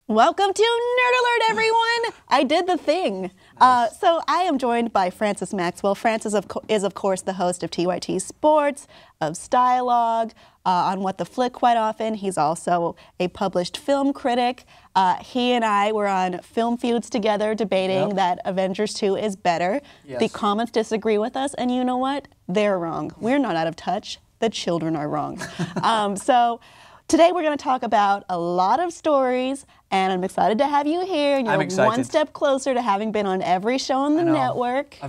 Welcome to Nerd Alert, everyone! I did the thing. Nice. So I am joined by Francis Maxwell. Francis is, of course, the host of TYT Sports, of Stylogue, on What the Flick quite often. He's also a published film critic. He and I were on Film Feuds together debating that Avengers 2 is better. Yes. The comments disagree with us, and you know what? They're wrong. We're not out of touch. The children are wrong. So today we're going to talk about a lot of stories, and I'm excited to have you here. And you're one step closer to having been on every show on the network. I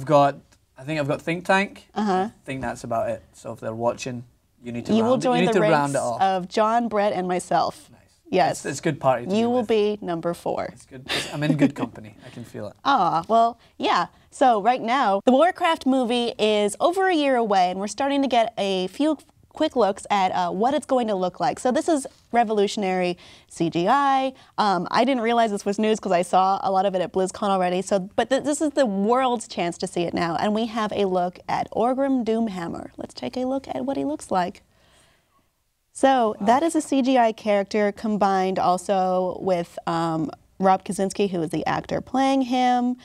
think I've got Think Tank. I think that's about it. So if they're watching, you need to round it off. Of John, Brett, and myself. Nice. Yes. It's good party to You will be number 4. It's good. I'm in good company. I can feel it. Well, yeah. So right now, the Warcraft movie is over a year away, and we're starting to get a few quick looks at what it's going to look like. So this is revolutionary CGI. I didn't realize this was news because I saw a lot of it at BlizzCon already. But this is the world's chance to see it now. And we have a look at Orgrim Doomhammer. Let's take a look at what he looks like. So that is a CGI character combined also with Rob Kazinsky, who is the actor playing him,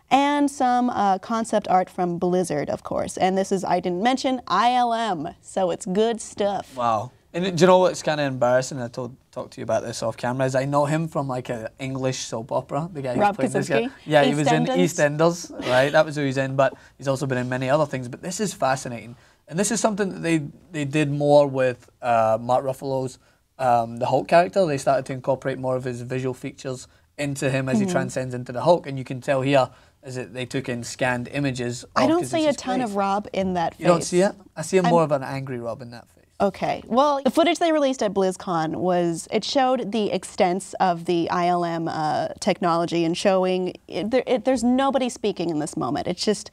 and some concept art from Blizzard, of course. And this is, I didn't mention, ILM, so it's good stuff. Wow. And do you know what's kind of embarrassing? I talked to you about this off camera, is I know him from like an English soap opera. The guy who's Rob playing this guy. Kazinsky? Yeah, he was in EastEnders, right? That was who he's in, but he's also been in many other things. But this is fascinating. And this is something that they did more with Mark Ruffalo's the Hulk character. They started to incorporate more of his visual features into him as he transcends into the Hulk. And you can tell here, as they took in scanned images. I don't see a ton of Rob in that face. You don't see it? I see more of an angry Rob in that face. Okay. Well, the footage they released at BlizzCon it showed the extents of the ILM technology and showing there's nobody speaking in this moment. It's just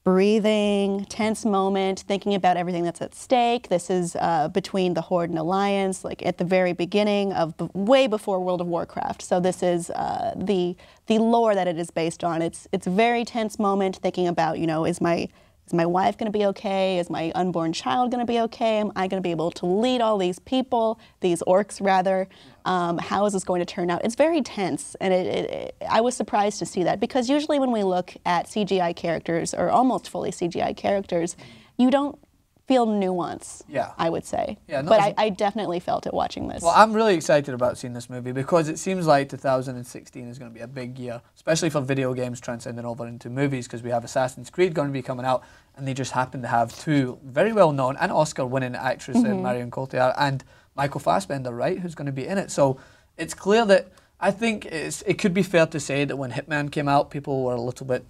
breathing, tense moment, thinking about everything that's at stake. This is between the Horde and Alliance, like at the very beginning of way before World of Warcraft. So this is the lore that it is based on. It's a very tense moment, thinking about, you know, is my wife going to be okay? Is my unborn child going to be okay? Am I going to be able to lead all these people, these orcs rather? How is this going to turn out? It's very tense, and I was surprised to see that, because usually when we look at CGI characters, or almost fully CGI characters, you don't feel nuance, I would say. Yeah, but I definitely felt it watching this. Well, I'm really excited about seeing this movie because it seems like 2016 is going to be a big year, especially for video games transcending over into movies, because we have Assassin's Creed going to be coming out, and they just happen to have 2 very well-known and Oscar-winning actresses, Marion Cotillard and Michael Fassbender, right, who's going to be in it. So it's clear that I think it could be fair to say that when Hitman came out, people were a little bit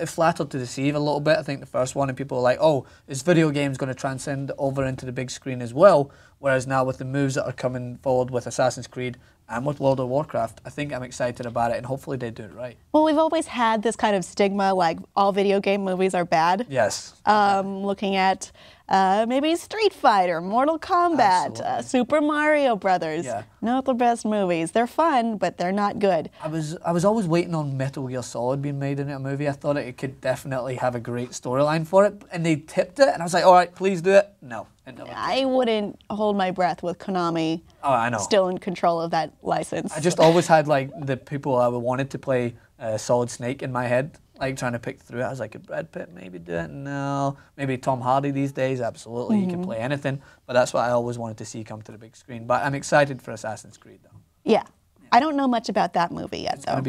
flattered to deceive a little bit. I think the first one, and people were like, oh, is video games going to transcend over into the big screen as well? Whereas now with the moves that are coming forward with Assassin's Creed and with World of Warcraft, I think I'm excited about it, and hopefully they do it right. Well, we've always had this kind of stigma, like all video game movies are bad. Yes. Looking at maybe Street Fighter, Mortal Kombat, Super Mario Brothers. Yeah. Not the best movies. They're fun, but they're not good. I was always waiting on Metal Gear Solid being made into a movie. I thought it could definitely have a great storyline for it, and they tipped it, and I was like, all right, please do it. No. I wouldn't hold my breath with Konami still in control of that license. I just always had like the people I wanted to play Solid Snake in my head, like trying to pick through it. I was like, could Brad Pitt maybe do it? No. Maybe Tom Hardy these days, absolutely. He can play anything. But that's what I always wanted to see come to the big screen. But I'm excited for Assassin's Creed, though. Yeah. I don't know much about that movie yet, though.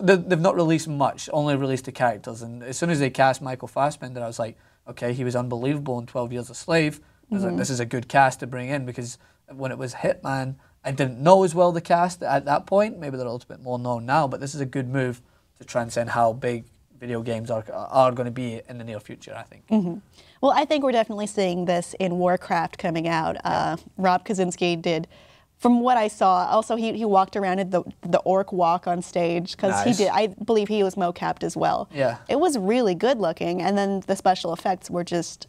They've not released much, only released the characters. And as soon as they cast Michael Fassbender, I was like, okay, he was unbelievable in 12 Years a Slave. I was like, this is a good cast to bring in, because when it was Hitman, I didn't know as well the cast at that point. Maybe they're a little bit more known now, but this is a good move to transcend how big video games are going to be in the near future, I think. Well, I think we're definitely seeing this in Warcraft coming out. Rob Kazinsky did, from what I saw, also he walked around at the orc walk on stage, because he did. I believe he was mocapped as well. Yeah. It was really good looking, and then the special effects were just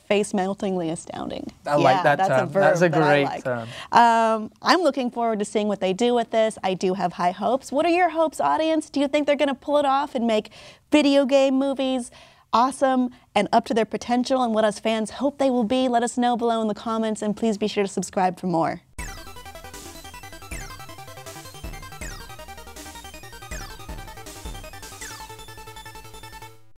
face-meltingly astounding. I like that term. That's a verb. That's a great term. I'm looking forward to seeing what they do with this. I do have high hopes. What are your hopes, audience? Do you think they're going to pull it off and make video game movies awesome and up to their potential, and what us fans hope they will be? Let us know below in the comments, and please be sure to subscribe for more.